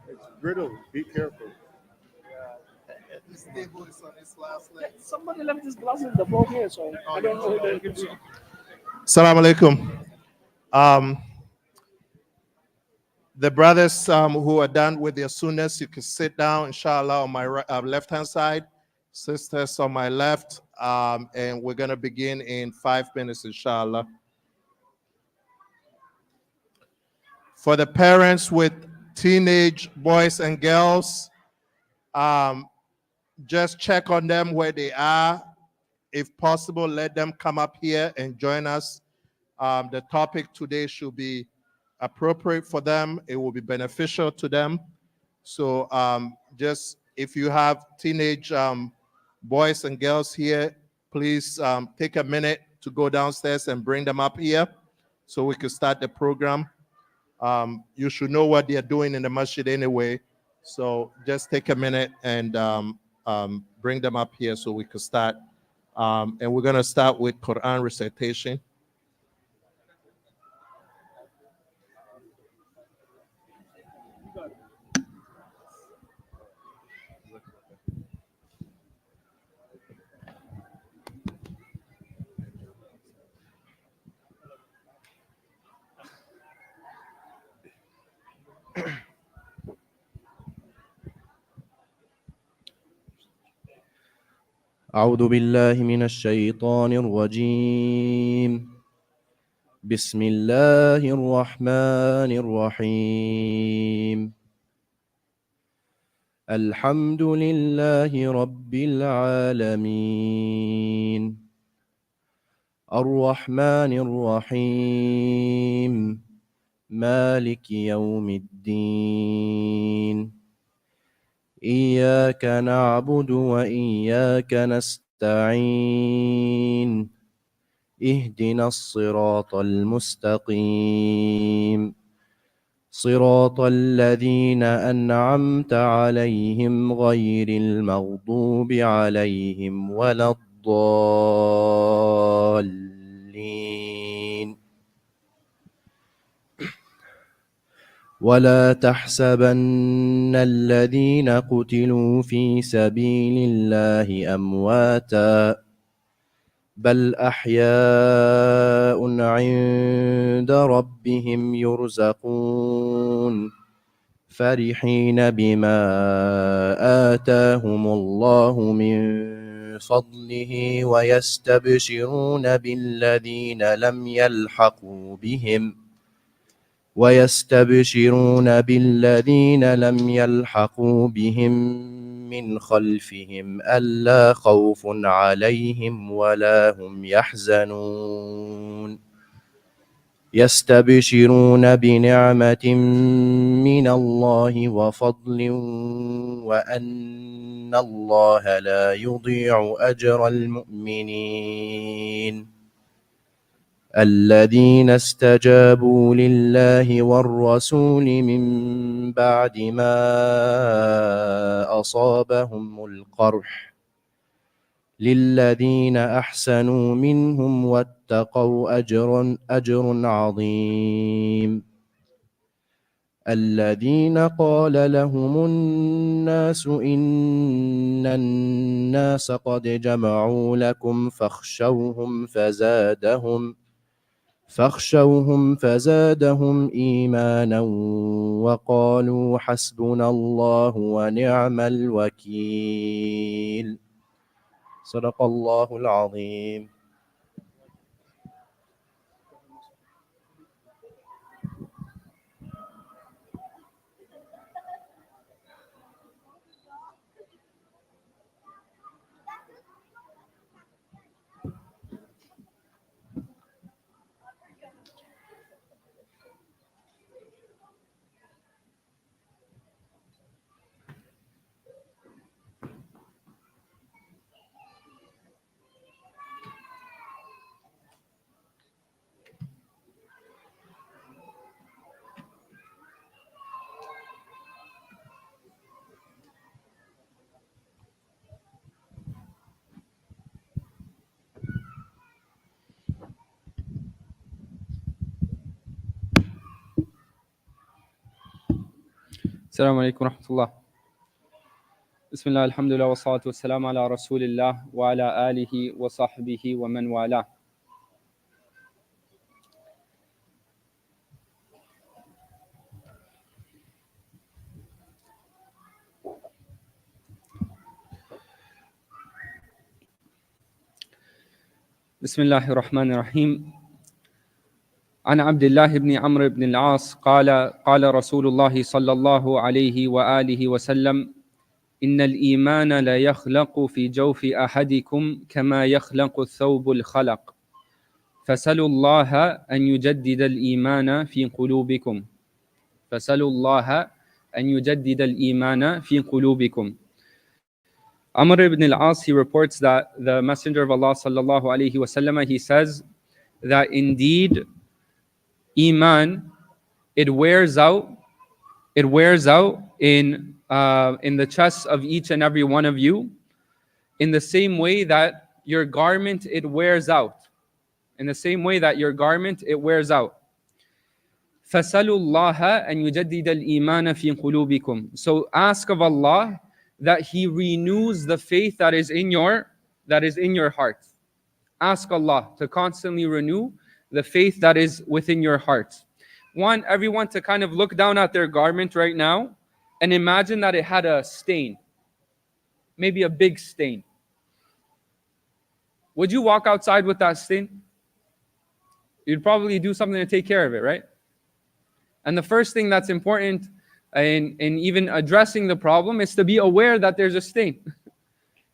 It's brittle. Be careful. This table is on its last leg. Somebody left his glasses in the floor here, so I don't know who that is. Assalamu alaikum. Um, the brothers who are done with their sunnahs, you can sit down, inshallah, on my left-hand side. Sisters on my left. And we're going to begin in 5 minutes, inshallah. For the parents with teenage boys and girls, just check on them where they are. If possible, let them come up here and join us. The topic today should be appropriate for them. It will be beneficial to them. So just if you have teenage boys and girls here, please take a minute to go downstairs and bring them up here so we can start the program. You should know what they're doing in the masjid anyway. So just take a minute and bring them up here so we can start. And we're going to start with Quran recitation. أعوذ بالله من الشيطان الرجيم. بسم الله الرحمن الرحيم. الحمد لله رب العالمين. الرحمن الرحيم. مالك يوم الدين. إياك نعبد وإياك نستعين. اهدنا الصراط المستقيم. صراط الذين أنعمت عليهم غير المغضوب عليهم ولا الضالين. ولا تحسبن الذين قتلوا في سبيل الله أمواتا بل أحياء عند ربهم يرزقون فرحين بما آتاهم الله من فضله ويستبشرون بالذين لم يلحقوا بهم من خلفهم ألا خوف عليهم ولا هم يحزنون يستبشرون بنعمة من الله وفضل وأن الله لا يضيع أجر المؤمنين. الذين استجابوا لله والرسول من بعد ما أصابهم القرح للذين أحسنوا منهم واتقوا أجر عظيم. الذين قال لهم الناس إن الناس قد جمعوا لكم فاخشوهم فزادهم إيمانا وقالوا حسبنا الله ونعم الوكيل. صدق الله العظيم. السلام عليكم ورحمة الله. بسم الله الحمد لله والصلاة والسلام على رسول الله وعلى آله وصحبه ومن والاه. بسم الله الرحمن الرحيم. عن عبد الله بن عمرو بن العاص قال رسول الله صلى الله عليه وآله وسلم: إن الإيمان لا يخلق في جوف أحدكم كما يخلق الثوب الخلق، فسلوا الله أن يجدد الإيمان في قلوبكم. فسلوا الله أن يجدد الإيمان في قلوبكم. Amr ibn al-As, he reports that the Messenger of Allah sallallahu alayhi wasallam, he says that indeed Iman, it wears out in the chests of each and every one of you, in the same way that your garment, it wears out. In the same way that your garment, it wears out. فَسَلُوا اللَّهَ أَن يُجَدِّدَ الْإِيمَانَ فِي قُلُوبِكُمْ. So ask of Allah that He renews the faith that is in your heart. Ask Allah to constantly renew the faith that is within your heart. Want everyone to kind of look down at their garment right now and imagine that it had a stain, maybe a big stain. Would you walk outside with that stain? You'd probably do something to take care of it, right? And the first thing that's important in even addressing the problem is to be aware that there's a stain.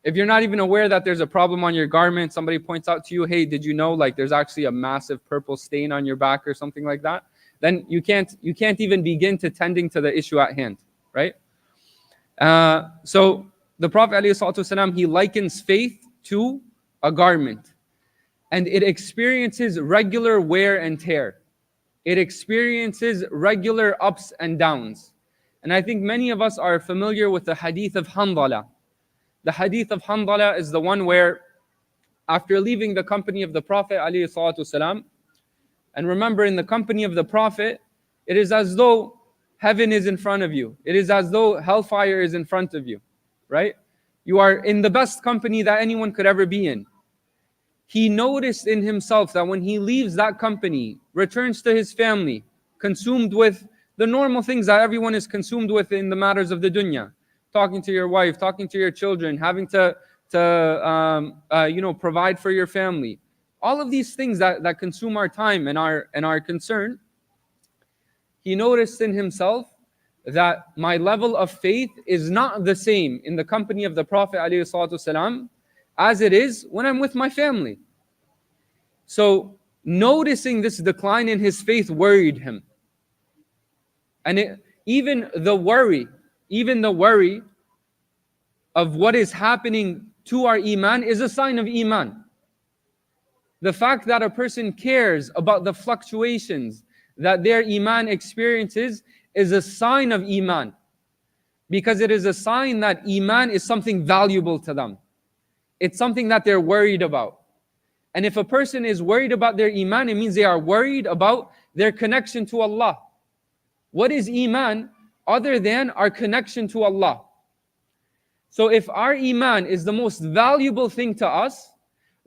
If you're not even aware that there's a problem on your garment, somebody points out to you, hey, did you know like there's actually a massive purple stain on your back or something like that? Then you can't even begin to tending to the issue at hand, right? So the Prophet ﷺ, he likens faith to a garment, and it experiences regular wear and tear. It experiences regular ups and downs. And I think many of us are familiar with the Hadith of Hanzala. The Hadith of Hanzala is the one where after leaving the company of the Prophet ﷺ, and remember, in the company of the Prophet, it is as though heaven is in front of you. It is as though hellfire is in front of you, right? You are in the best company that anyone could ever be in. He noticed in himself that when he leaves that company, returns to his family, consumed with the normal things that everyone is consumed with in the matters of the dunya, talking to your wife, talking to your children, having to provide for your family. All of these things that consume our time and our concern. He noticed in himself that my level of faith is not the same in the company of the Prophet ﷺ as it is when I'm with my family. So noticing this decline in his faith worried him. And even the worry of what is happening to our Iman is a sign of Iman. The fact that a person cares about the fluctuations that their Iman experiences is a sign of Iman, because it is a sign that Iman is something valuable to them. It's something that they're worried about. And if a person is worried about their Iman, it means they are worried about their connection to Allah. What is Iman other than our connection to Allah? So if our Iman is the most valuable thing to us,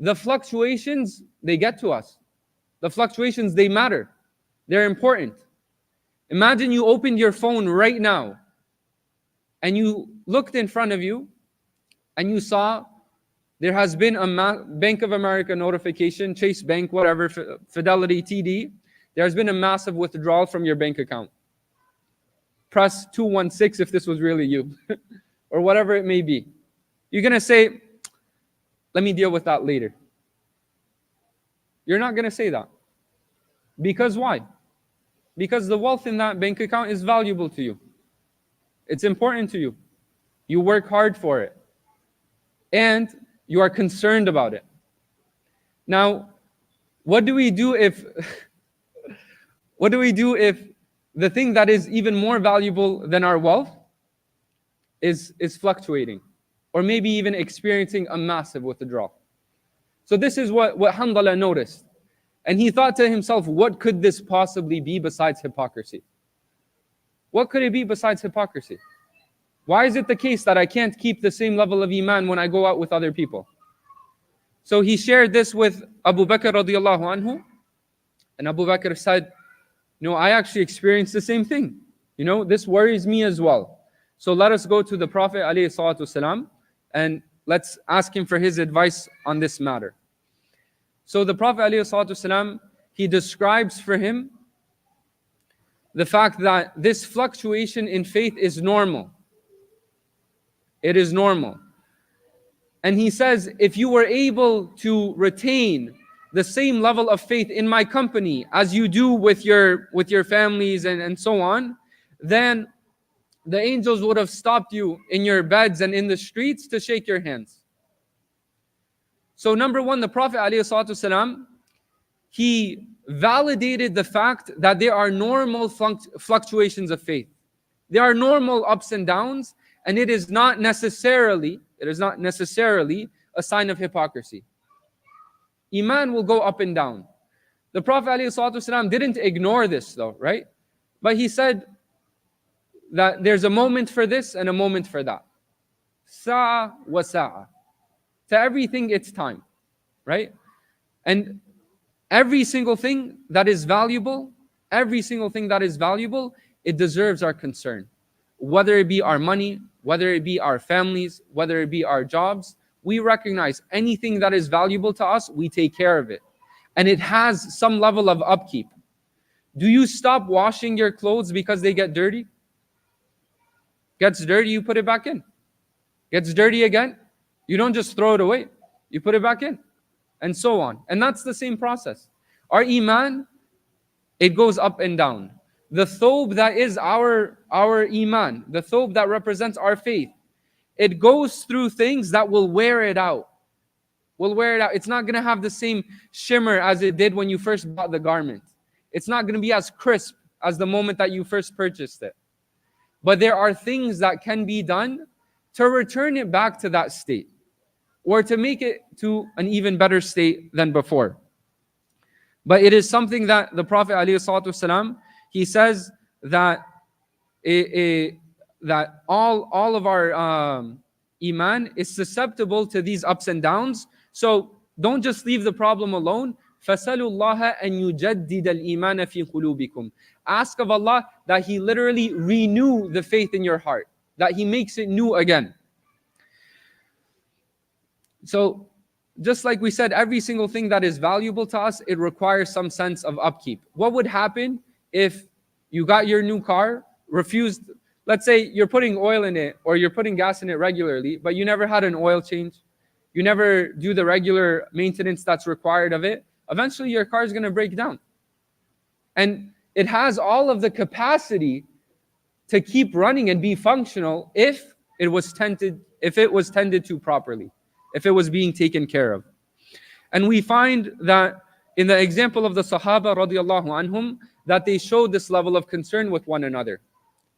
the fluctuations, they get to us. The fluctuations, they matter. They're important. Imagine you opened your phone right now and you looked in front of you and you saw there has been a Bank of America notification, Chase Bank, whatever, Fidelity, TD. There has been a massive withdrawal from your bank account. Press 216 if this was really you, or whatever it may be. You're going to say, let me deal with that later. You're not going to say that. Because why? Because the wealth in that bank account is valuable to you. It's important to you. You work hard for it. And you are concerned about it. Now, what do we do if the thing that is even more valuable than our wealth is fluctuating, or maybe even experiencing a massive withdrawal? So this is what Hanzala noticed. And he thought to himself, what could this possibly be besides hypocrisy? What could it be besides hypocrisy? Why is it the case that I can't keep the same level of Iman when I go out with other people? So he shared this with Abu Bakr radiallahu anhu. And Abu Bakr said, I actually experienced the same thing. This worries me as well. So let us go to the Prophet alayhi salatu wasalam, and let's ask him for his advice on this matter. So the Prophet alayhi salatu wasalam, he describes for him the fact that this fluctuation in faith is normal. It is normal. And he says, if you were able to retain the same level of faith in my company as you do with your families and so on, then the angels would have stopped you in your beds and in the streets to shake your hands. So number one, the Prophet ﷺ, he validated the fact that there are normal fluctuations of faith. There are normal ups and downs, and it is not necessarily a sign of hypocrisy. Iman will go up and down. The Prophet ﷺ didn't ignore this though, right? But he said that there's a moment for this and a moment for that. Sa'a wa sa'a. To everything it's time, right? And every single thing that is valuable, it deserves our concern. Whether it be our money, whether it be our families, whether it be our jobs, we recognize anything that is valuable to us, we take care of it. And it has some level of upkeep. Do you stop washing your clothes because they get dirty? Gets dirty, you put it back in. Gets dirty again, you don't just throw it away. You put it back in. And so on. And that's the same process. Our Iman, it goes up and down. The thobe that is our Iman, the thobe that represents our faith, it goes through things that will wear it out. It's not going to have the same shimmer as it did when you first bought the garment. It's not going to be as crisp as the moment that you first purchased it. But there are things that can be done to return it back to that state, or to make it to an even better state than before. But it is something that the Prophet ﷺ, he says that that all of our Iman is susceptible to these ups and downs. So don't just leave the problem alone. فَسَلُوا اللَّهَ أَن يُجَدِّدَ الْإِيمَانَ فِي قُلُوبِكُمْ. Ask of Allah that He literally renew the faith in your heart, that He makes it new again. So just like we said, every single thing that is valuable to us, it requires some sense of upkeep. What would happen if you got your new car, refused, let's say you're putting oil in it or you're putting gas in it regularly, but you never had an oil change, you never do the regular maintenance that's required of it, eventually your car is going to break down. And it has all of the capacity to keep running and be functional if it was tended to properly, if it was being taken care of. And we find that in the example of the Sahaba radiallahu anhum, that they showed this level of concern with one another.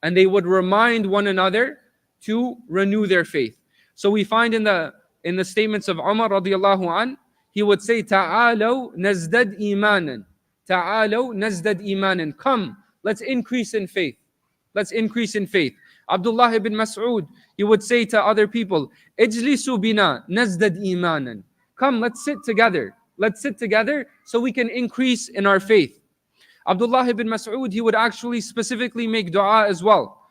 And they would remind one another to renew their faith. So we find in the statements of Umar radiallahu an, he would say, "Ta'alaw nazdad imanan. Ta'alaw nazdad imanan. Come, let's increase in faith. Let's increase in faith." Abdullah ibn Mas'ud, he would say to other people, "Ijlisu bina nazdad imanan." Come, let's sit together. Let's sit together so we can increase in our faith. Abdullah ibn Mas'ud, he would actually specifically make dua as well.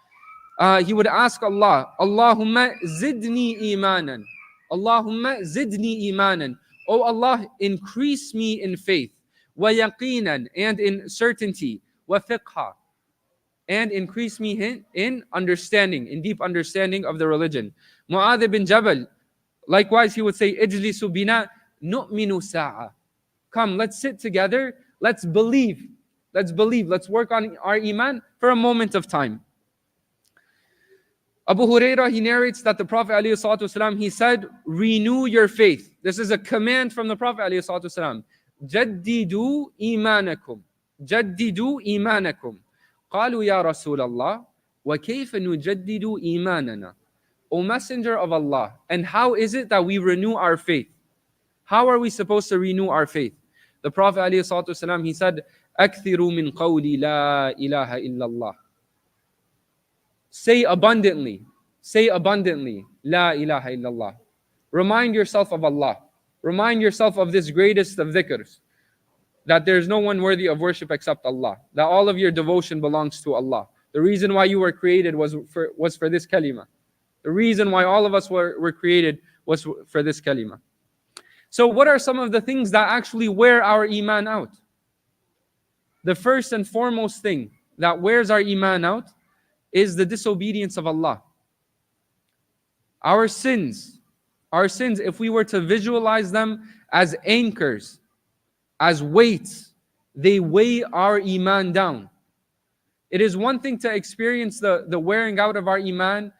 He would ask Allah, "Allahumma zidni imanan. Allahumma zidni imanan." Oh Allah, increase me in faith. Wa yaqinan, and in certainty. Wa fiqha, and increase me in understanding, in deep understanding of the religion. Mu'adh ibn Jabal, likewise, he would say, "Ijlisu bina nu'minu sa'a." Come, let's sit together. Let's believe. Let's believe. Let's work on our Iman for a moment of time. Abu Hurairah, he narrates that the Prophet ﷺ, he said, renew your faith. This is a command from the Prophet ﷺ. Jaddidu imanakum. Jaddidu imanakum. قالوا يا رسول الله وكيف نجدد إيماننا. O Messenger of Allah, and how is it that we renew our faith? How are we supposed to renew our faith? The Prophet ﷺ, he said, أكثروا من قول لا إله إلا الله. Say abundantly, La ilaha illallah. Remind yourself of Allah. Remind yourself of this greatest of dhikrs, that there's no one worthy of worship except Allah, that all of your devotion belongs to Allah. The reason why you were created was for this kalima. The reason why all of us were created was for this kalima. So what are some of the things that actually wear our iman out? The first and foremost thing that wears our iman out is the disobedience of Allah. Our sins, if we were to visualize them as anchors, as weights, they weigh our iman down. It is one thing to experience the wearing out of our iman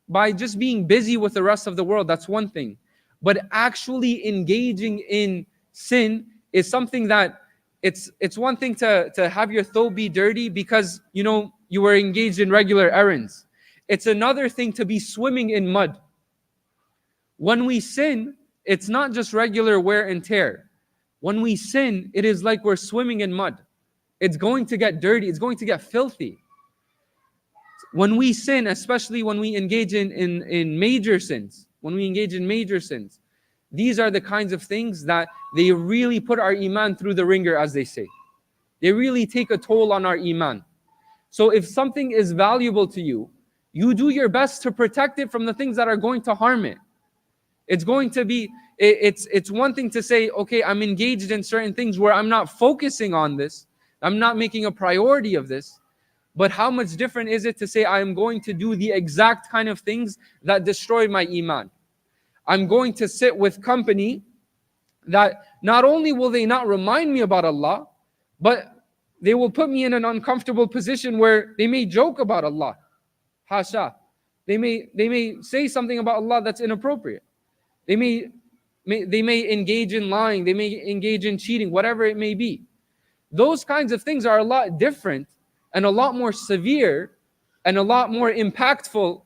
by just being busy with the rest of the world. That's one thing. But actually engaging in sin is something that it's one thing to have your throat be dirty because you were engaged in regular errands. It's another thing to be swimming in mud. When we sin, it's not just regular wear and tear. When we sin, it is like we're swimming in mud. It's going to get dirty. It's going to get filthy. When we sin, especially when we engage in major sins, these are the kinds of things that they really put our iman through the ringer, as they say. They really take a toll on our iman. So if something is valuable to you, you do your best to protect it from the things that are going to harm it. It's going to be, it's one thing to say, okay, I'm engaged in certain things where I'm not focusing on this. I'm not making a priority of this. But how much different is it to say I am going to do the exact kind of things that destroy my iman? I'm going to sit with company that not only will they not remind me about Allah, but they will put me in an uncomfortable position where they may joke about Allah. Hasha. They may say something about Allah that's inappropriate. They may engage in lying. They may engage in cheating, whatever it may be. Those kinds of things are a lot different and a lot more severe and a lot more impactful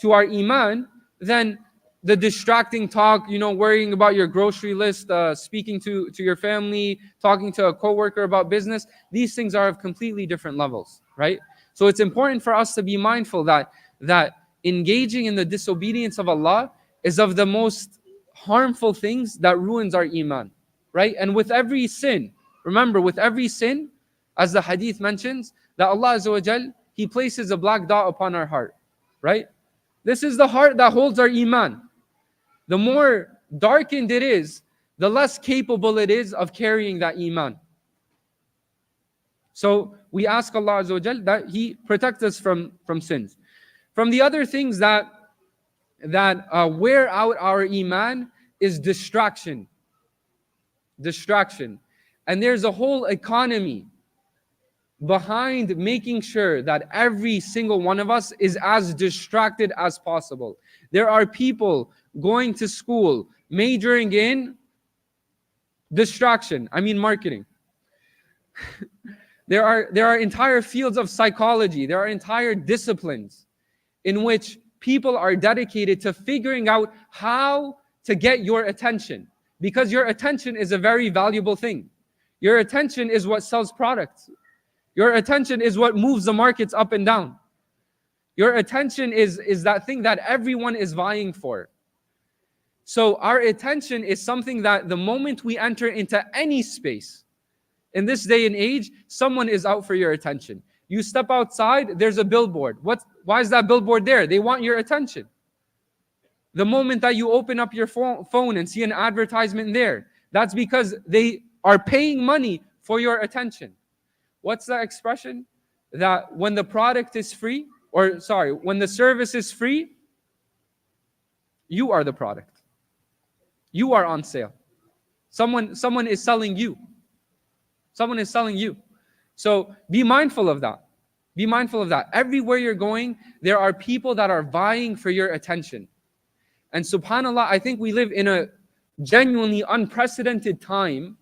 to our iman than the distracting talk, worrying about your grocery list, speaking to your family, talking to a coworker about business. These things are of completely different levels, right? So it's important for us to be mindful that engaging in the disobedience of Allah is of the most harmful things that ruins our iman, right? And with every sin, remember, with every sin, as the hadith mentions, that Allah Azza wa Jal, He places a black dot upon our heart, right? This is the heart that holds our iman. The more darkened it is, the less capable it is of carrying that iman. So we ask Allah Azza wa Jal that He protects us from sins. From the other things that wear out our iman is distraction. And there's a whole economy behind making sure that every single one of us is as distracted as possible. There are people going to school majoring in distraction. I mean marketing. There are entire fields of psychology. There are entire disciplines in which people are dedicated to figuring out how to get your attention, because your attention is a very valuable thing. Your attention is what sells products. Your attention is what moves the markets up and down. Your attention is that thing that everyone is vying for. So our attention is something that the moment we enter into any space, in this day and age, someone is out for your attention. You step outside, there's a billboard. Why is that billboard there? They want your attention. The moment that you open up your phone and see an advertisement there, that's because they are paying money for your attention. What's the expression? That when the product is free, when the service is free, you are the product. You are on sale. Someone is selling you. Someone is selling you. So be mindful of that. Be mindful of that. Everywhere you're going, there are people that are vying for your attention. And subhanAllah, I think we live in a genuinely unprecedented time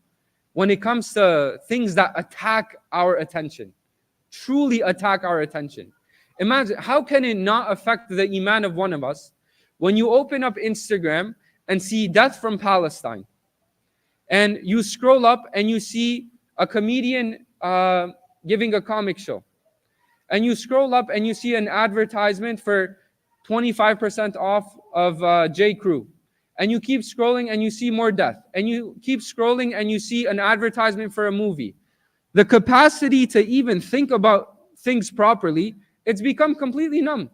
when it comes to things that attack our attention, truly attack our attention. Imagine, how can it not affect the iman of one of us when you open up Instagram and see death from Palestine, and you scroll up and you see a comedian giving a comic show, and you scroll up and you see an advertisement for 25% off of J. Crew. And you keep scrolling and you see more death. And you keep scrolling and you see an advertisement for a movie. The capacity to even think about things properly, it's become completely numb.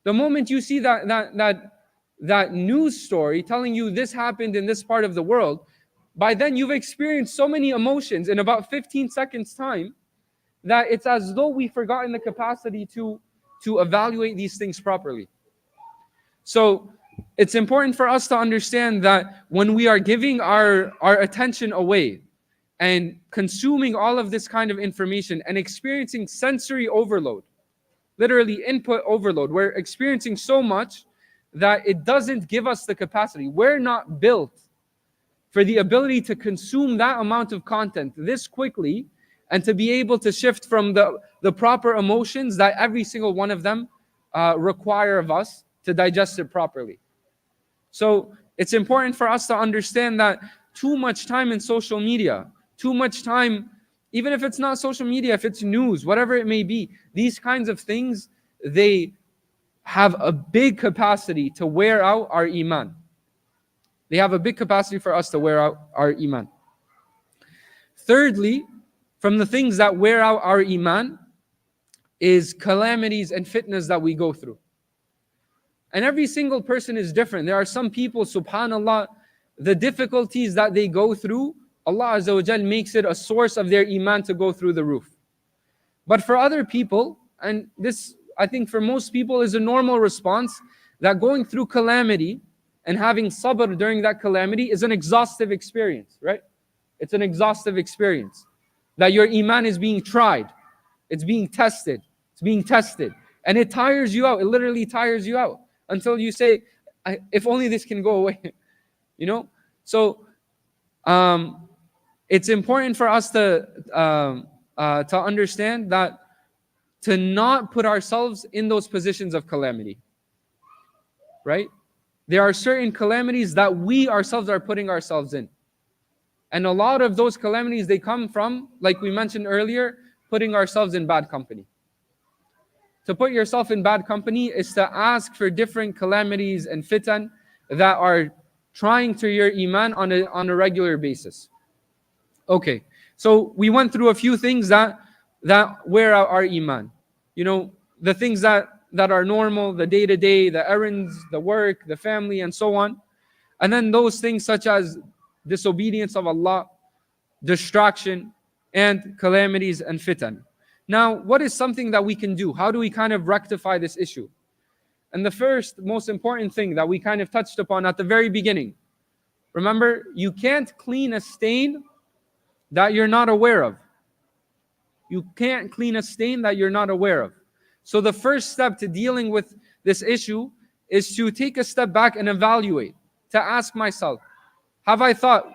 The moment you see that news story telling you this happened in this part of the world, by then you've experienced so many emotions in about 15 seconds time that it's as though we've forgotten the capacity to evaluate these things properly. So it's important for us to understand that when we are giving our attention away and consuming all of this kind of information and experiencing sensory overload, literally input overload, we're experiencing so much that it doesn't give us the capacity. We're not built for the ability to consume that amount of content this quickly and to be able to shift from the proper emotions that every single one of them require of us to digest it properly. So it's important for us to understand that too much time in social media, too much time, even if it's not social media, if it's news, whatever it may be, these kinds of things, they have a big capacity to wear out our Iman. They have a big capacity for us to wear out our Iman. Thirdly, from the things that wear out our Iman is calamities and fitnas that we go through. And every single person is different. There are some people, subhanAllah, the difficulties that they go through, Allah Azza wa Jal makes it a source of their Iman to go through the roof. But for other people, and this I think for most people is a normal response, that going through calamity and having sabr during that calamity is an exhaustive experience, right? It's an exhaustive experience. That your Iman is being tried. It's being tested. It's being tested. And it tires you out. It literally tires you out. Until you say, if only this can go away. You know? So, it's important for us to understand that to not put ourselves in those positions of calamity. Right? There are certain calamities that we ourselves are putting ourselves in. And a lot of those calamities, they come from, like we mentioned earlier, putting ourselves in bad company. To put yourself in bad company is to ask for different calamities and fitan that are trying to your Iman on a regular basis. Okay, so we went through a few things that wear out our Iman. You know, the things that are normal, the day-to-day, the errands, the work, the family, and so on. And then those things such as disobedience of Allah, distraction, and calamities and fitan. Now, what is something that we can do? How do we kind of rectify this issue? And the first most important thing that we kind of touched upon at the very beginning, remember, you can't clean a stain that you're not aware of. You can't clean a stain that you're not aware of. So the first step to dealing with this issue is to take a step back and evaluate, to ask myself, have I thought,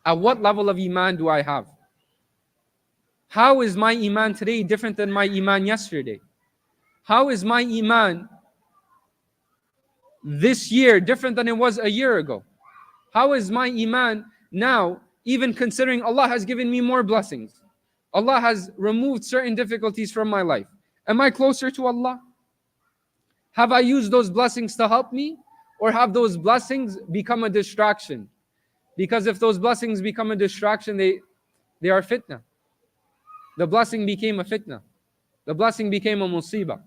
at what level of Iman do I have? How is my Iman today different than my Iman yesterday? How is my Iman this year different than it was a year ago? How is my Iman now, even considering Allah has given me more blessings? Allah has removed certain difficulties from my life. Am I closer to Allah? Have I used those blessings to help me? Or have those blessings become a distraction? Because if those blessings become a distraction, they are fitna. The blessing became a fitna. The blessing became a musibah.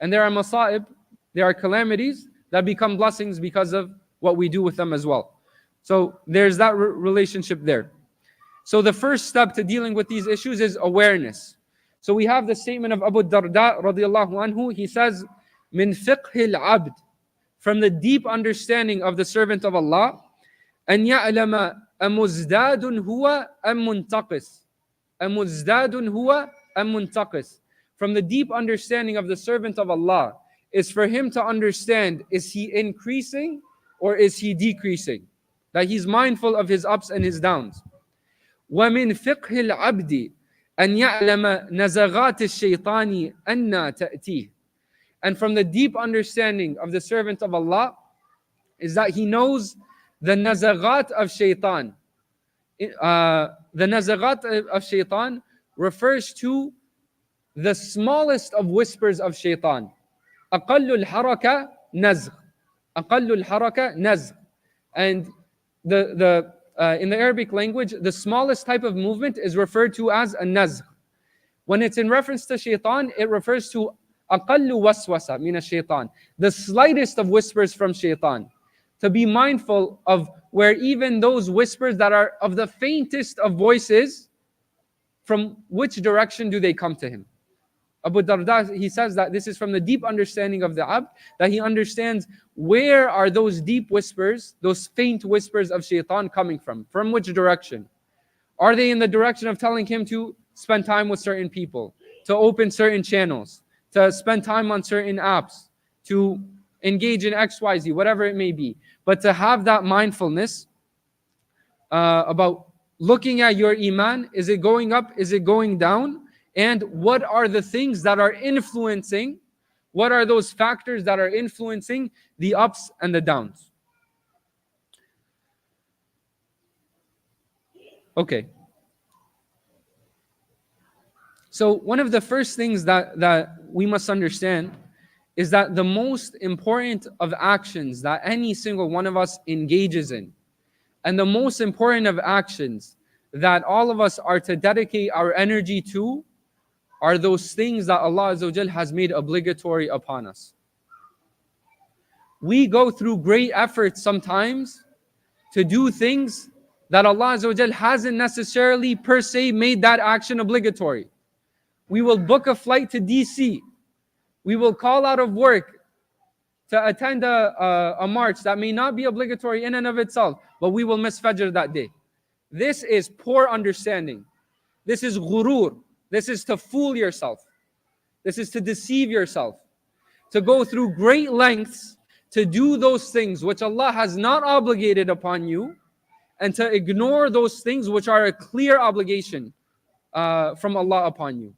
And there are masa'ib, there are calamities that become blessings because of what we do with them as well. So there's that relationship there. So the first step to dealing with these issues is awareness. So we have the statement of Abu Darda radiyallahu anhu. He says, min fiqhil abd, from the deep understanding of the servant of Allah, an ya'lama amuzdadun huwa am muntaqis. Amuzdadun huwa am muntaqis. From the deep understanding of the servant of Allah is for him to understand, is he increasing or is he decreasing? That he's mindful of his ups and his downs. وَمِن فِقْهِ الْعَبْدِ أَنْ يَعْلَمَ نَزَغَاتِ الشَّيْطَانِ أَنَّا تَأْتِيهِ. And from the deep understanding of the servant of Allah is that he knows the nazaghat of shaitan. The nazaghat of shaitan, refers to the smallest of whispers of shaitan. أقل الحركة نزغ. أقل الحركة نزغ. And in the Arabic language, the smallest type of movement is referred to as a nazgh. When it's in reference to shaitan, it refers to أقل وسوسة من الشيطان, the slightest of whispers from shaitan. To be mindful of where even those whispers that are of the faintest of voices, from which direction do they come to him? Abu Darda, he says that this is from the deep understanding of the abd, that he understands where are those deep whispers, those faint whispers of shaitan coming from which direction? Are they in the direction of telling him to spend time with certain people, to open certain channels, to spend time on certain apps, to engage in XYZ, whatever it may be. But to have that mindfulness about looking at your Iman, is it going up, is it going down? And what are the things that are influencing, what are those factors that are influencing the ups and the downs? Okay. So one of the first things that we must understand is that the most important of actions that any single one of us engages in, and the most important of actions that all of us are to dedicate our energy to, are those things that Allah Azza wa Jal has made obligatory upon us. We go through great efforts sometimes to do things that Allah Azza wa Jal hasn't necessarily per se made that action obligatory. We will book a flight to DC. We will call out of work to attend a march that may not be obligatory in and of itself, but we will miss Fajr that day. This is poor understanding. This is ghurur. This is to fool yourself. This is to deceive yourself. To go through great lengths to do those things which Allah has not obligated upon you, and to ignore those things which are a clear obligation from Allah upon you.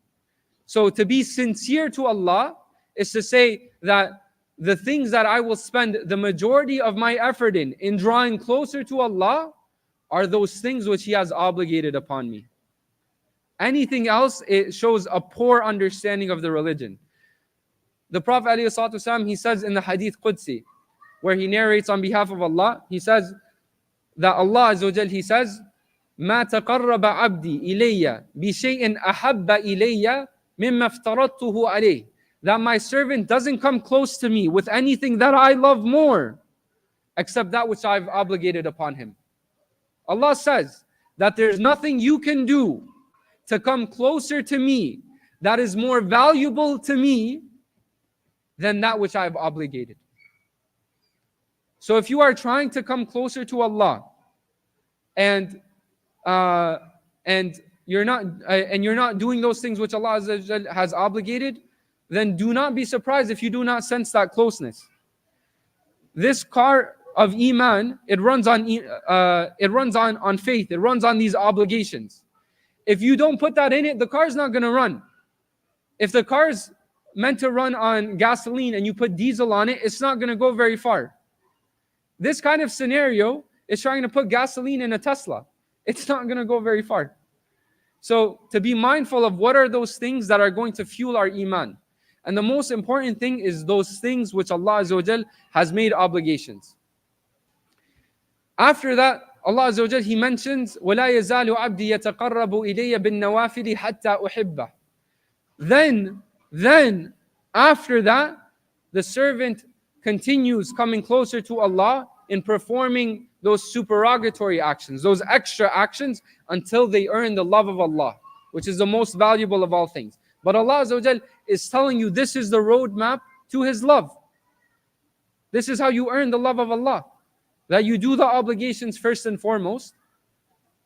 So to be sincere to Allah is to say that the things that I will spend the majority of my effort in drawing closer to Allah, are those things which He has obligated upon me. Anything else, it shows a poor understanding of the religion. The Prophet ﷺ, he says in the Hadith Qudsi, where he narrates on behalf of Allah, he says that Allah Azza wa Jal, he says, ما تقرب عبدي إلي بشيء أحب إلي مما افترضته عليه. That my servant doesn't come close to me with anything that I love more, except that which I've obligated upon him. Allah says that there's nothing you can do to come closer to me that is more valuable to me than that which I've obligated. So if you are trying to come closer to Allah, and you're not doing those things which Allah has obligated, then do not be surprised if you do not sense that closeness. This car of Iman, it runs on faith. It runs on these obligations. If you don't put that in it, the car's not going to run. If the car's meant to run on gasoline and you put diesel on it, it's not going to go very far. This kind of scenario is trying to put gasoline in a Tesla. It's not going to go very far. So to be mindful of what are those things that are going to fuel our Iman. And the most important thing is those things which Allah Azza wa Jal has made obligations. After that, Allah Azza wa Jal, He mentions, وَلَا يَزَالُ عَبْدِي يَتَقَرَّبُ إِلَيَّ بِالنَّوَافِلِ حَتَّى أُحِبَّهُ. Then, after that, the servant continues coming closer to Allah in performing those supererogatory actions, those extra actions, until they earn the love of Allah, which is the most valuable of all things. But Allah Azza wa Jal is telling you this is the roadmap to His love. This is how you earn the love of Allah. That you do the obligations first and foremost,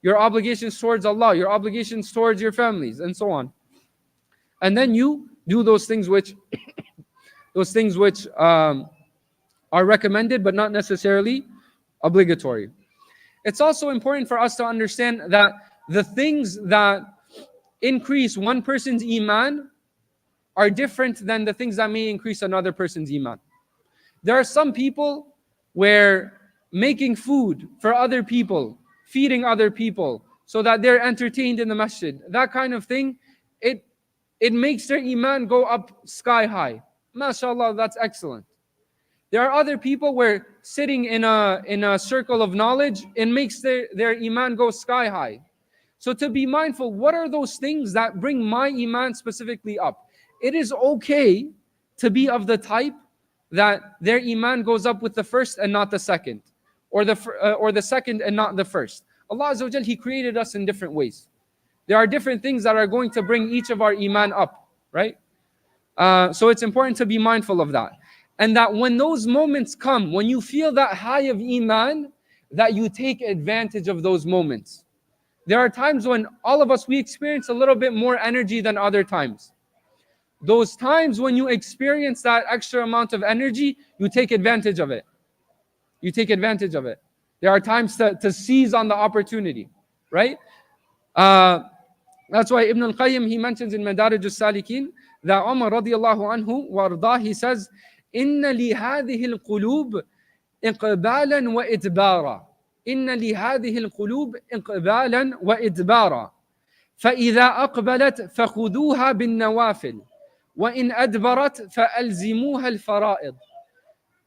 your obligations towards Allah, your obligations towards your families, and so on. And then you do those things which are recommended but not necessarily obligatory. It's also important for us to understand that the things that increase one person's Iman are different than the things that may increase another person's Iman. There are some people where making food for other people, feeding other people, so that they're entertained in the masjid. That kind of thing, it makes their iman go up sky high. MashaAllah, that's excellent. There are other people where sitting in a circle of knowledge, it makes their iman go sky high. So to be mindful, what are those things that bring my iman specifically up? It is okay to be of the type that their iman goes up with the first and not the second, or the second and not the first. Allah Azza wa Jal, He created us in different ways. There are different things that are going to bring each of our iman up, right? So it's important to be mindful of that. And that when those moments come, when you feel that high of iman, that you take advantage of those moments. There are times when all of us, we experience a little bit more energy than other times. Those times when you experience that extra amount of energy, you take advantage of it. You take advantage of it. There are times to seize on the opportunity, right? That's why Ibn al-Qayyim, he mentions in Madarij al-Salikin that Umar radiallahu anhu wardah, he says, إِنَّ لِهَذِهِ الْقُلُوبِ إِقْبَالًا وَإِدْبَارًا إِنَّ لِهَذِهِ الْقُلُوبِ إِقْبَالًا وَإِدْبَارًا فَإِذَا أَقْبَلَتْ فَخُذُوهَا بِالنَّوَافِلِ وَإِنْ أَدْبَرَتْ فَأَلْزِمُوهَا الْفَرَائِضِ.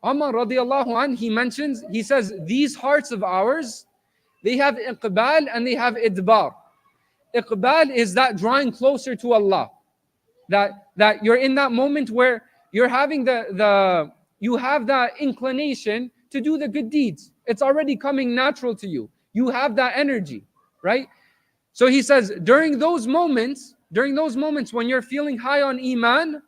Umar radiallahu anh, he mentions, he says, these hearts of ours, they have iqbal and they have idbar. Iqbal is that drawing closer to Allah. That you're in that moment where you're having you have that inclination to do the good deeds. It's already coming natural to you. You have that energy, right? So he says, during those moments when you're feeling high on iman,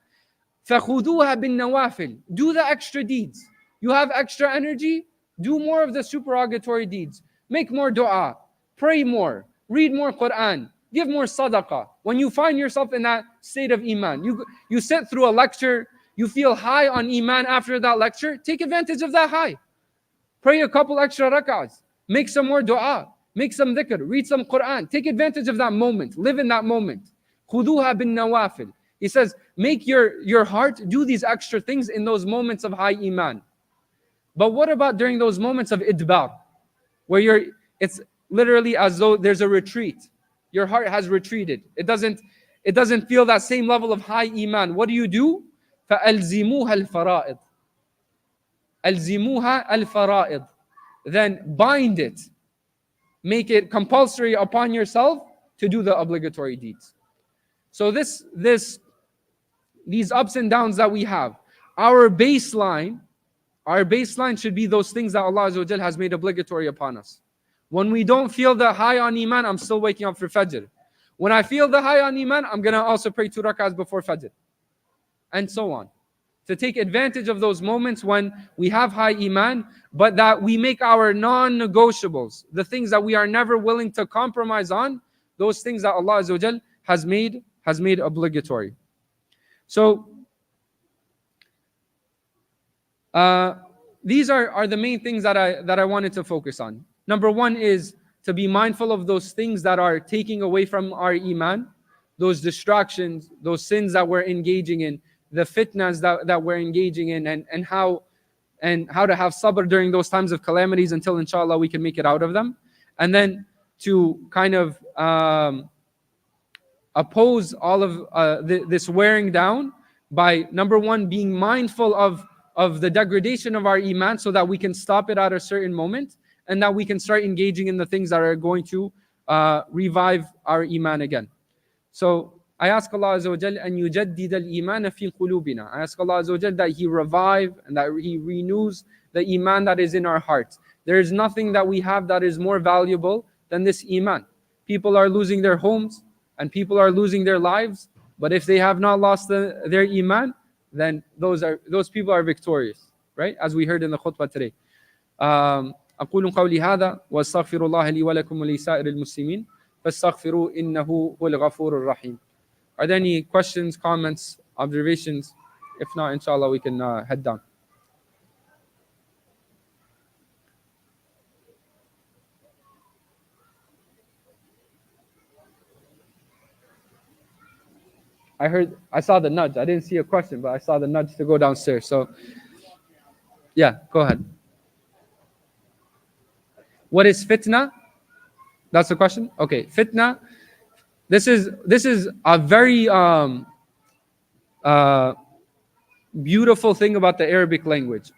فَخُذُوهَا بِالنَّوَافِلِ, do the extra deeds. You have extra energy, do more of the supererogatory deeds. Make more dua, pray more, read more Quran, give more sadaqah. When you find yourself in that state of iman, you sit through a lecture, you feel high on iman after that lecture, take advantage of that high. Pray a couple extra rak'ahs, make some more dua, make some dhikr, read some Quran. Take advantage of that moment, live in that moment. خُذُوهَا بِالنَّوَافِلِ. He says, make your heart do these extra things in those moments of high iman. But what about during those moments of idbar, where it's literally as though there's a retreat. Your heart has retreated. It doesn't feel that same level of high iman. What do? فَأَلْزِمُوهَا الْفَرَائِضِ. أَلْزِمُوهَا الْفَرَائِضِ. Then bind it. Make it compulsory upon yourself to do the obligatory deeds. So these ups and downs that we have, our baseline should be those things that Allah Azza wa Jal has made obligatory upon us. When we don't feel the high on iman, I'm still waking up for Fajr. When I feel the high on iman, I'm going to also pray 2 rak'ahs before Fajr. And so on. To take advantage of those moments when we have high iman, but that we make our non-negotiables, the things that we are never willing to compromise on, those things that Allah Azza wa Jal has made obligatory. So, these are the main things that I wanted to focus on. Number one is to be mindful of those things that are taking away from our iman, those distractions, those sins that we're engaging in, the fitnas that we're engaging in, and how to have sabr during those times of calamities until inshallah we can make it out of them. And then to kind of oppose all of this wearing down by, number one, being mindful of the degradation of our iman so that we can stop it at a certain moment, and that we can start engaging in the things that are going to revive our iman again. So I ask Allah Azza wa Jal an yujaddid al-iman fi qulubina. I ask Allah Azza wa Jal that He revive and that He renews the iman that is in our hearts. There is nothing that we have that is more valuable than this iman. People are losing their homes and people are losing their lives, but if they have not lost their iman, then those people are victorious, right? As we heard in the khutbah today. أقول قولي هذا وأستغفر الله لي ولكم ولسائر المسلمين فاستغفروه إنه هو الغفور الرحيم. Are there any questions, comments, observations? If not, inshallah, we can head down. I saw the nudge. I didn't see a question, but I saw the nudge to go downstairs. So, yeah, go ahead. What is fitna? That's the question? Okay, fitna. This is a very beautiful thing about the Arabic language.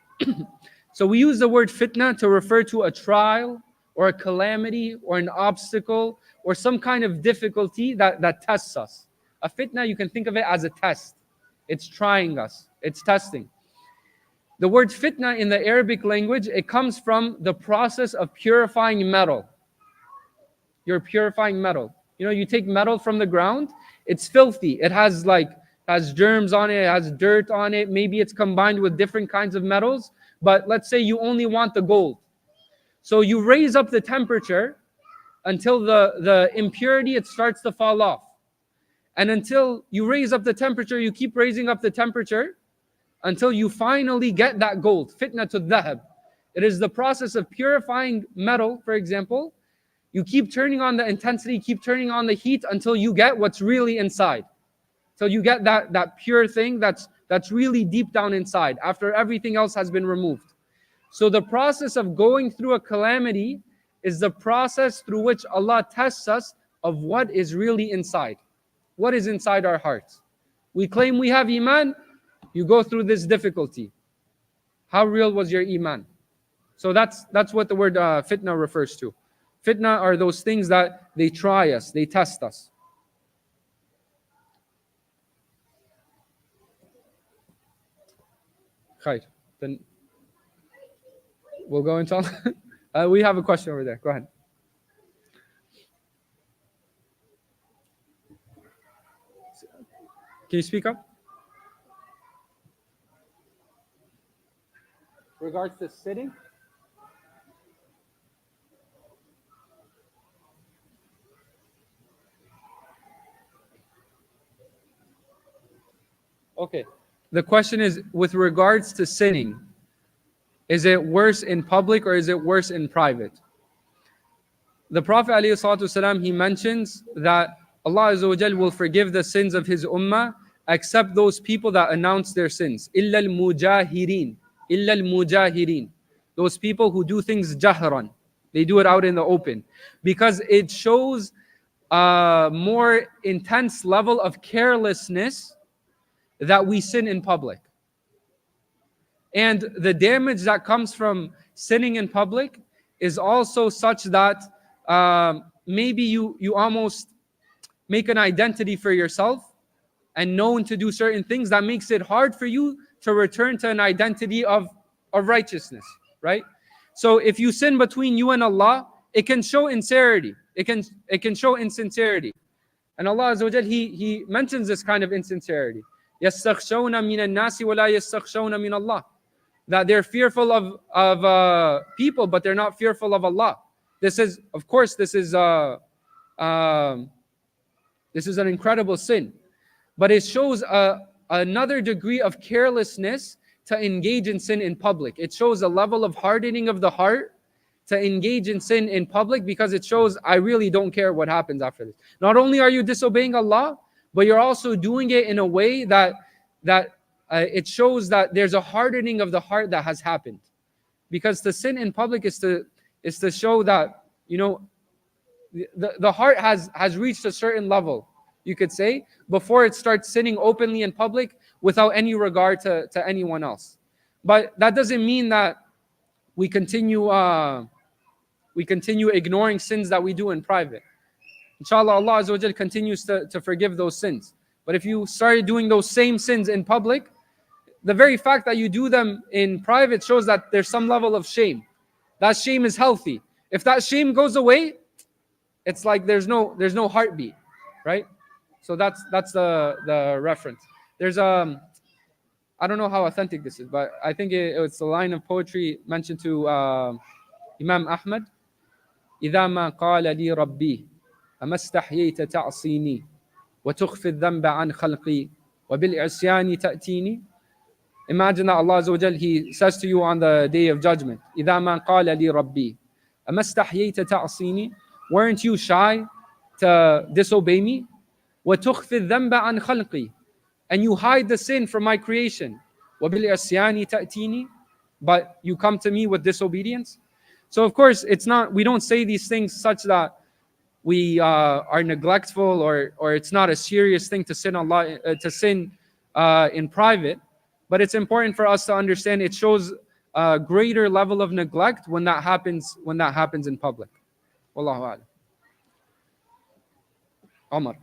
So we use the word fitna to refer to a trial or a calamity or an obstacle or some kind of difficulty that tests us. A fitna, you can think of it as a test. It's trying us. It's testing. The word fitna in the Arabic language, it comes from the process of purifying metal. You're purifying metal. You know, you take metal from the ground, it's filthy. It has germs on it, it has dirt on it. Maybe it's combined with different kinds of metals. But let's say you only want the gold. So you raise up the temperature until the impurity, it starts to fall off. And until you raise up the temperature, you keep raising up the temperature until you finally get that gold. Fitna to dhahab. It is the process of purifying metal, for example. You keep turning on the intensity, keep turning on the heat until you get what's really inside. Till you get that pure thing that's really deep down inside after everything else has been removed. So the process of going through a calamity is the process through which Allah tests us of what is really inside. What is inside our hearts? We claim we have Iman, you go through this difficulty. How real was your Iman? So that's what the word fitna refers to. Fitna are those things that they try us, they test us. Khair. Then we'll go into we have a question over there. Go ahead. Can you speak up? Regards to sitting? Okay. The question is, with regards to sinning, is it worse in public or is it worse in private? The Prophet ﷺ, he mentions that Allah Azza wa Jal will forgive the sins of his ummah except those people that announce their sins. Illa al-mujahirin. Illa al-mujahirin. Those people who do things jahran. They do it out in the open. Because it shows a more intense level of carelessness that we sin in public. And the damage that comes from sinning in public is also such that maybe you almost make an identity for yourself and known to do certain things that makes it hard for you to return to an identity of righteousness, right? So if you sin between you and Allah, it can show insincerity. It can show insincerity. And Allah Azza wa Jal, He mentions this kind of insincerity. يَسْتَخْشَوْنَ مِنَ النَّاسِ وَلَا يَسْتَخْشَوْنَ مِنَ اللَّهِ. That they're fearful of people, but they're not fearful of Allah. This is, of course, this is an incredible sin. But it shows another degree of carelessness to engage in sin in public. It shows a level of hardening of the heart to engage in sin in public, because it shows, I really don't care what happens after this. Not only are you disobeying Allah, but you're also doing it in a way that it shows that there's a hardening of the heart that has happened. Because to sin in public is to show that, you know, the heart has reached a certain level, you could say, before it starts sinning openly in public without any regard to anyone else. But that doesn't mean that we continue ignoring sins that we do in private. Inshallah, Allah Azza wa Jal continues to forgive those sins. But if you started doing those same sins in public, the very fact that you do them in private shows that there's some level of shame. That shame is healthy. If that shame goes away, it's like there's no heartbeat, right? So that's the reference. There's I don't know how authentic this is, but I think it's a line of poetry mentioned to Imam Ahmad. إذا ما قال لي ربي أما استحييت تعصيني وتخفي الذنب عن خلقي وبالعصيان تأتيني. Imagine that Allah Azza wa Jal, He says to you on the day of judgment, إذا ما قال لي ربي أما استحييت تعصيني. Weren't you shy to disobey me? وتخفي الذنب عن خلقي. And you hide the sin from my creation. وبالعصيان تأتيني. But you come to me with disobedience. So of course, we don't say these things such that we are neglectful, or it's not a serious thing to sin in private. But it's important for us to understand it shows a greater level of neglect when that happens in public. Wallahu a'lam. Omar.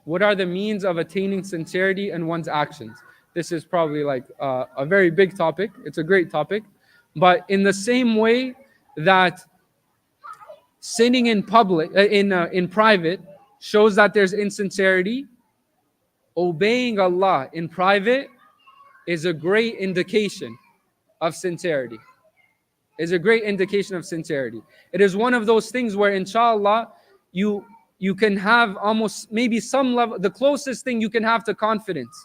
What are the means of attaining sincerity in one's actions? This is probably like a very big topic. It's a great topic. But in the same way that sinning in public, in private, shows that there's insincerity, obeying Allah in private is a great indication of sincerity. Is a great indication of sincerity. It is one of those things where, inshallah, you can have almost maybe some level, the closest thing you can have to confidence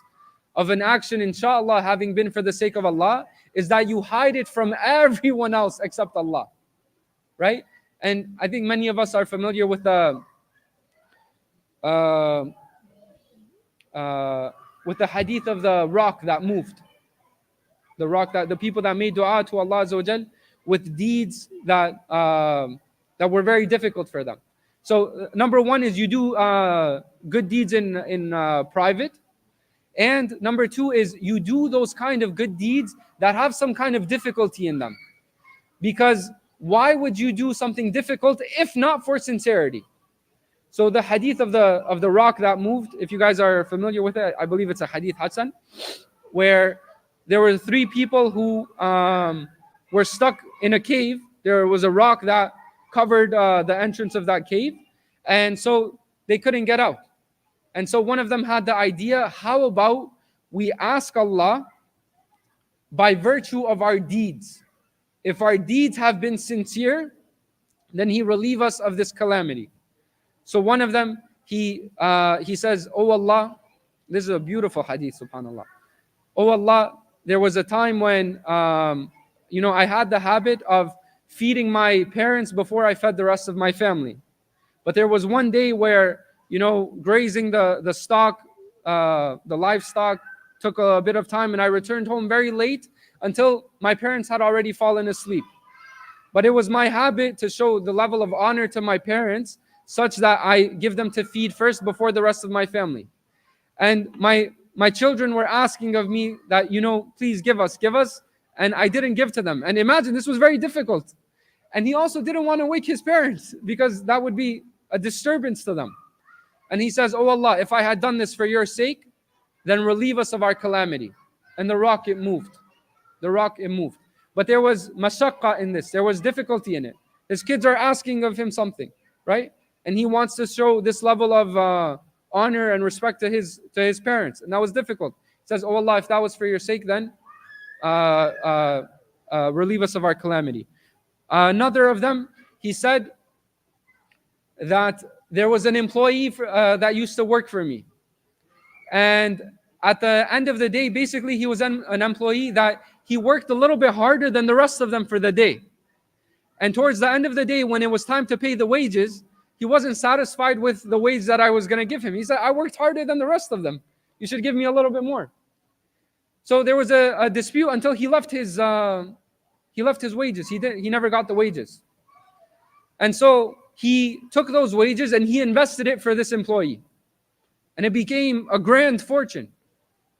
of an action, inshallah, having been for the sake of Allah, is that you hide it from everyone else except Allah. Right? And I think many of us are familiar with the hadith of the rock that moved. The rock, that the people that made dua to Allah Azza wa Jal with deeds that were very difficult for them. So number one is you do good deeds in private. And number two is you do those kind of good deeds that have some kind of difficulty in them. Because why would you do something difficult if not for sincerity? So the hadith of the rock that moved, if you guys are familiar with it, I believe it's a hadith Hasan, where there were 3 people who were stuck in a cave. There was a rock that covered the entrance of that cave, and so they couldn't get out. And so one of them had the idea, how about we ask Allah by virtue of our deeds? If our deeds have been sincere, then He relieve us of this calamity. So one of them, he says, "Oh Allah," this is a beautiful hadith, subhanAllah. "Oh Allah, there was a time when I had the habit of feeding my parents before I fed the rest of my family. But there was one day where, grazing the stock, the livestock, took a bit of time, and I returned home very late until my parents had already fallen asleep. But it was my habit to show the level of honor to my parents such that I give them to feed first before the rest of my family. And my children were asking of me that, please give us. And I didn't give to them. And imagine, this was very difficult. And he also didn't want to wake his parents because that would be a disturbance to them. And he says, "Oh Allah, if I had done this for your sake, then relieve us of our calamity." And the rock, it moved. But there was mashaqqa in this. There was difficulty in it. His kids are asking of him something, right? And he wants to show this level of honor and respect to his parents. And that was difficult. He says, "Oh Allah, if that was for your sake, then relieve us of our calamity." Another of them, he said that there was an employee that used to work for me. And at the end of the day, basically he was an employee that he worked a little bit harder than the rest of them for the day. And towards the end of the day, when it was time to pay the wages, he wasn't satisfied with the wage that I was going to give him. He said, "I worked harder than the rest of them. You should give me a little bit more." So there was a dispute until he left his wages. He never got the wages. And so he took those wages and he invested it for this employee. And it became a grand fortune.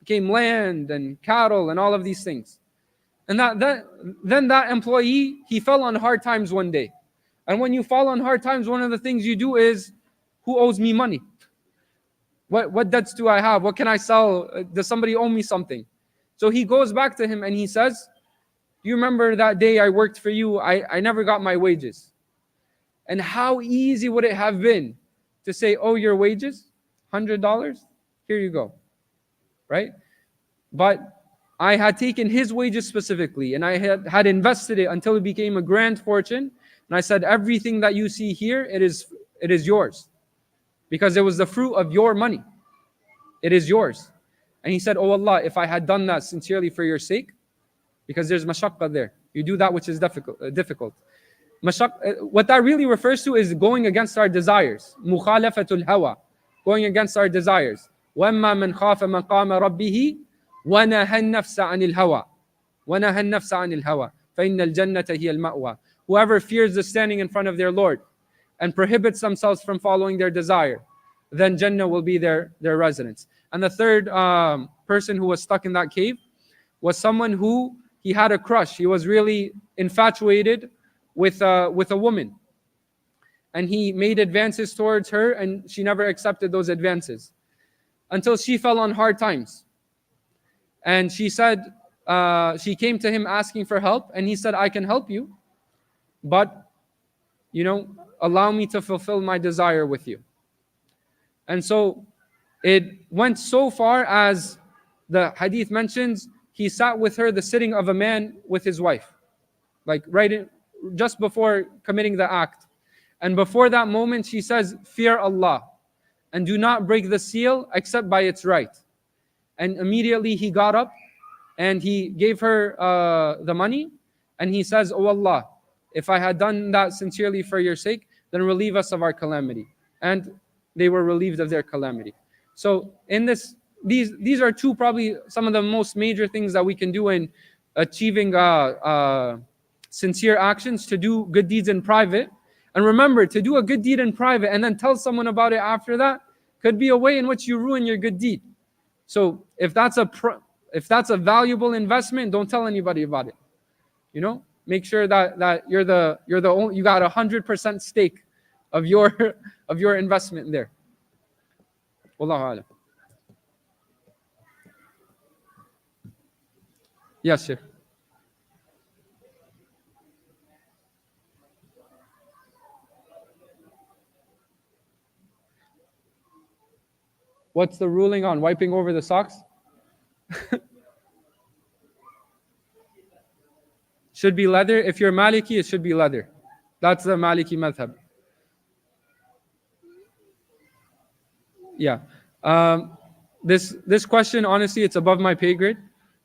It became land and cattle and all of these things. And then that employee, he fell on hard times one day. And when you fall on hard times, one of the things you do is, who owes me money? What debts do I have? What can I sell? Does somebody owe me something? So he goes back to him and he says, "Do you remember that day I worked for you? I never got my wages." And how easy would it have been to say, "Oh, your wages? $100? Here you go." Right? But I had taken his wages specifically and I had invested it until it became a grand fortune. And I said, "Everything that you see here, it is yours. Because it was the fruit of your money. It is yours." And he said, "Oh Allah, if I had done that sincerely for your sake," because there's mashaqqa there. You do that which is difficult. What that really refers to is going against our desires. Mukhalafatul hawa. Going against our desires. وَأَمَّا مَنْ خَافَ مَقَامَ رَبِّهِ وَنَهَى النَّفْسَ عَنِ الْهَوَى. وَنَهَى النَّفْسَ عَنِ الْهَوَى. فإن الجنة هي المأوى. Whoever fears the standing in front of their Lord and prohibits themselves from following their desire, then Jannah will be their residence. And the third person who was stuck in that cave was someone who he had a crush. He was really infatuated with a woman. And he made advances towards her, and she never accepted those advances until she fell on hard times. And she said, she came to him asking for help, and he said, I can help you, but, allow me to fulfill my desire with you. And so it went so far as the hadith mentions, he sat with her the sitting of a man with his wife, like just before committing the act. And before that moment, she says, fear Allah and do not break the seal except by its right. And immediately he got up and he gave her the money, and he says, oh Allah, if I had done that sincerely for your sake, then relieve us of our calamity. And they were relieved of their calamity. So in this, these are two probably some of the most major things that we can do in achieving sincere actions, to do good deeds in private. And remember, to do a good deed in private and then tell someone about it after that could be a way in which you ruin your good deed. So if that's a valuable investment, don't tell anybody about it. Make sure that you got 100% stake of your investment there. Wallahu alam. Yes, sir. What's the ruling on wiping over the socks? Should be leather. If you're Maliki, it should be leather. That's the Maliki madhab. Yeah. This question, honestly, it's above my pay grade.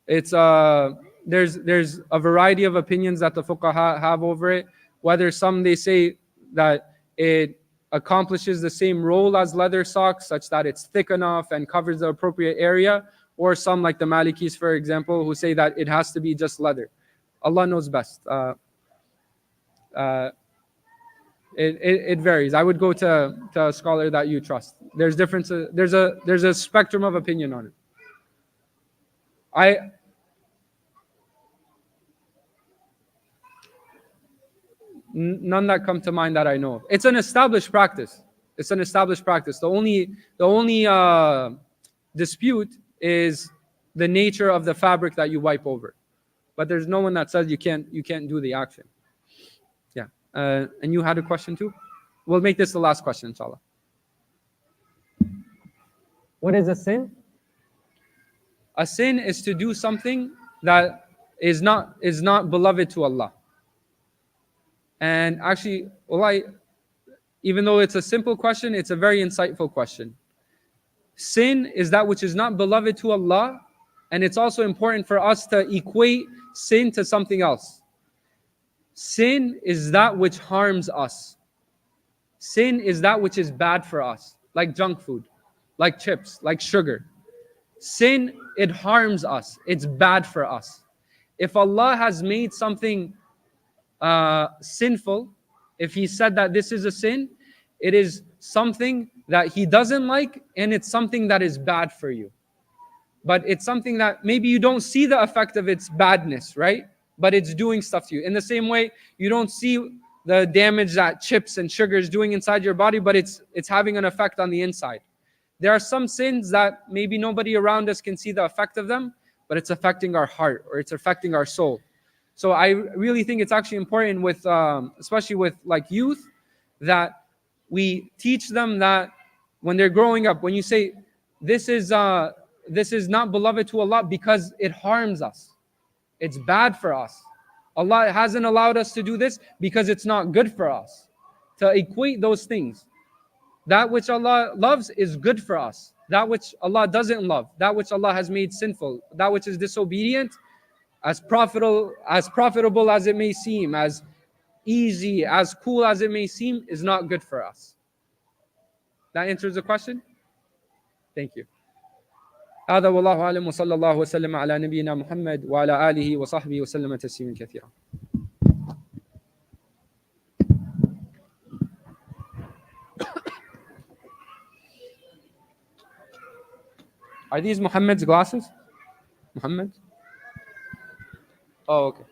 It's there's a variety of opinions that the fuqaha have over it. Whether some they say that it accomplishes the same role as leather socks, such that it's thick enough and covers the appropriate area, or some like the Malikis, for example, who say that it has to be just leather. Allah knows best. It varies. I would go to a scholar that you trust. There's differences. There's a spectrum of opinion on it. None that come to mind that I know of. It's an established practice. The only dispute is the nature of the fabric that you wipe over. But there's no one that says you can't do the action. Yeah. And you had a question too? We'll make this the last question, inshallah. What is a sin? A sin is to do something that is not beloved to Allah. And actually, even though it's a simple question, it's a very insightful question. Sin is that which is not beloved to Allah, and it's also important for us to equate sin to something else. Sin is that which harms us. Sin is that which is bad for us, like junk food, like chips, like sugar. Sin, it harms us. It's bad for us. If Allah has made something sinful, if He said that this is a sin, it is something that He doesn't like, and it's something that is bad for you. But it's something that maybe you don't see the effect of its badness, right? But it's doing stuff to you. In the same way, you don't see the damage that chips and sugar is doing inside your body, but it's having an effect on the inside. There are some sins that maybe nobody around us can see the effect of them, but it's affecting our heart, or it's affecting our soul. So I really think it's actually important with, especially with like youth, that we teach them that when they're growing up, when you say, this is not beloved to Allah because it harms us. It's bad for us. Allah hasn't allowed us to do this because it's not good for us. To equate those things. That which Allah loves is good for us. That which Allah doesn't love, that which Allah has made sinful, that which is disobedient, as profitable as it may seem, as easy, as cool as it may seem, is not good for us. That answers the question? Thank you. هذا والله أعلم وصلى الله وسلم على نبينا محمد وعلى آله وصحبه وسلم تسليما كثيرا. Are these Muhammad's glasses? Muhammad? Oh, okay.